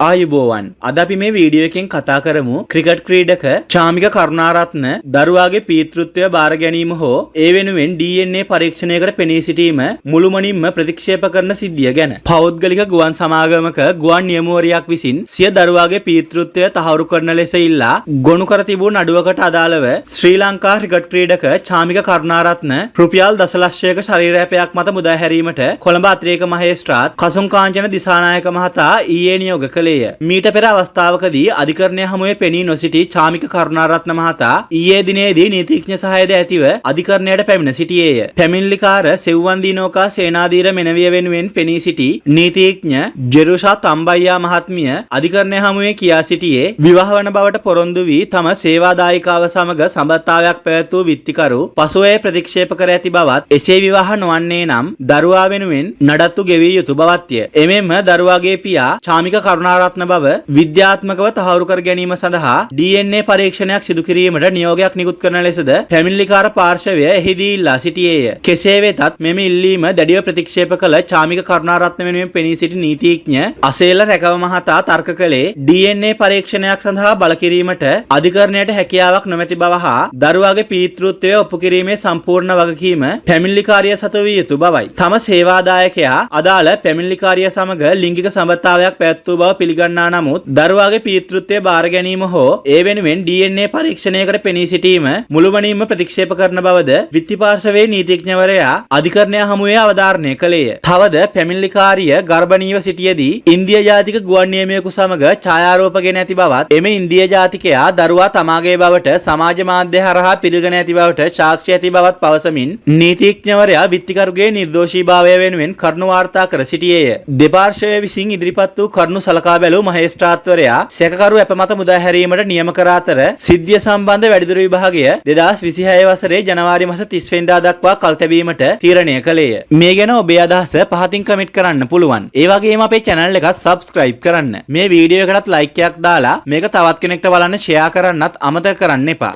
ආයුබෝවන් අද අපි මේ වීඩියෝ එකෙන් කතා කරමු ක්‍රිකට් ක්‍රීඩක චාමික කරුණාරත්න දරුවාගේ පීතෘත්වය බාර ගැනීම හෝ ඒ වෙනුවෙන් DNA පරීක්ෂණයකට පෙනී සිටීම මුළුමනින්ම ප්‍රතික්ෂේප කරන සිද්ධිය ගැන. පෞද්ගලික ගුවන් සමාගමක ගුවන් නියමුවරියක් විසින් සිය දරුවාගේ පීතෘත්වය තහවුරු කරන ලෙස ඉල්ලා ගොනු කර තිබූ නඩුවකට අදාළව ශ්‍රී ලංකා ක්‍රිකට් ක්‍රීඩක චාමික කරුණාරත්න රුපියල් දශලක්ෂයක ශරීරයපයක් මත මුදා හැරීමට කොළඹ අතිරේක මහේස්ත්‍රාත් කසුන් කාංචන දිසානායක මහතා ඊයේ නියෝග මීට පෙර අවස්ථාවකදී අධිකරණය හමුවේ පෙනී නොසිටි චාමික කරුණාරත්න මහතා ඊයේ දිනේදී නීතිඥ සහායද ඇතිව අධිකරණයට පැමිණ සිටියේය. පැමිණිලිකාර සෙව්වන්දී නෝකා සේනාධීර මෙනවිය වෙනුවෙන් පෙනී සිටි නීතිඥ ජෙරුෂා තම්බයියා මහත්මිය අධිකරණය හමුවේ කියා සිටියේ විවාහ වන බවට පොරොන්දු වී තම සේවාදායිකාව සමග සම්බන්ධතාවයක් පැවැත් වූ විත්තිකරු පසුව එය ප්‍රතික්ෂේප කර ඇති බවත් එසේ විවාහ නොවන්නේ නම් දරුවා වෙනුවෙන් නඩත්තු ගෙවිය යුතු බවත්ය. එමෙන්ම දරුවාගේ පියා චාමික කරුණාරත්න බව විද්‍යාත්මකව තහවුරු කර ගැනීම සඳහා DNA පරීක්ෂණයක් සිදු කිරීමට නියෝගයක් නිකුත් කරන ලෙසද පැමිණිලිකාර පාර්ශවය එහිදී ඉල්ලා සිටියේය. කෙසේ වෙතත් මෙම ඉල්ලීම දැඩිව ප්‍රතික්ෂේප කළ චාමික කරුණාරත්න වෙනුවෙන් පෙනී සිටි නීතිඥ අසේල රැකව මහතා තර්ක කළේ DNA පරීක්ෂණයක් සඳහා බල කිරීමට අධිකරණයට හැකියාවක් නොමැති බව හා දරුවාගේ පීතෘත්වය ඔප්පු කිරීමේ සම්පූර්ණ වගකීම පැමිණිලිකාරිය සතු විය යුතු බවයි. තම සේවාදායකයා අදාළ පැමිණිලිකාරිය සමග ලිංගික සම්බන්ධතාවයක් පැවැත් වූ බව පිළිගන්නා නමුත් දරුවාගේ පීතෘත්වය බාර ගැනීම හෝ ඒ වෙනුවෙන් DNA පරීක්ෂණයකට පෙනී සිටීම මුළුමනින්ම ප්‍රතික්ෂේප කරන බවද විත්ති පාර්ශවයේ නීතිඥවරයා අධිකරණය හමුවේ අවධාරණය කළේය. තවද පැමිණිලිකාරිය ගර්භණීව සිටියේදී ඉන්දියා ජාතික ගුවන් නියමයෙකු සමග ඡායාරූප ගෙන ඇති බවත් එම ඉන්දියා ජාතිකයා දරුවා තමාගේ බවට සමාජ මාධ්‍ය හරහා පිළිගෙන ඇති බවට සාක්ෂි ඇති බවත් පවසමින් නීතිඥවරයා විත්තිකරුගේ නිර්දෝෂීභාවය වෙනුවෙන් කරුණු වාර්තා කර සිටියේය. දෙපාර්ශවය විසින් ඉදිරිපත් වූ කරුණු සලකා බැලූ මහේස්ත්‍රාත්වරයා සැකකරු අප මත මුදා හැරීමට නියම කර අතර සිද්ධිය සම්බන්ධ වැඩිදුර විභාගය 2026 වසරේ ජනවාරි මාස 30 වෙනිදා දක්වා කල් තැබීමට තීරණය කළේය. මේ ගැන ඔබේ අදහස පහතින් කමෙන්ට් කරන්න පුළුවන්. ඒ වගේම අපේ channel එක subscribe කරන්න. මේ වීඩියෝ එකටත් like එකක් දාලා මේක තවත් කෙනෙක්ට බලන්න share කරන්නත් අමතක කරන්න එපා.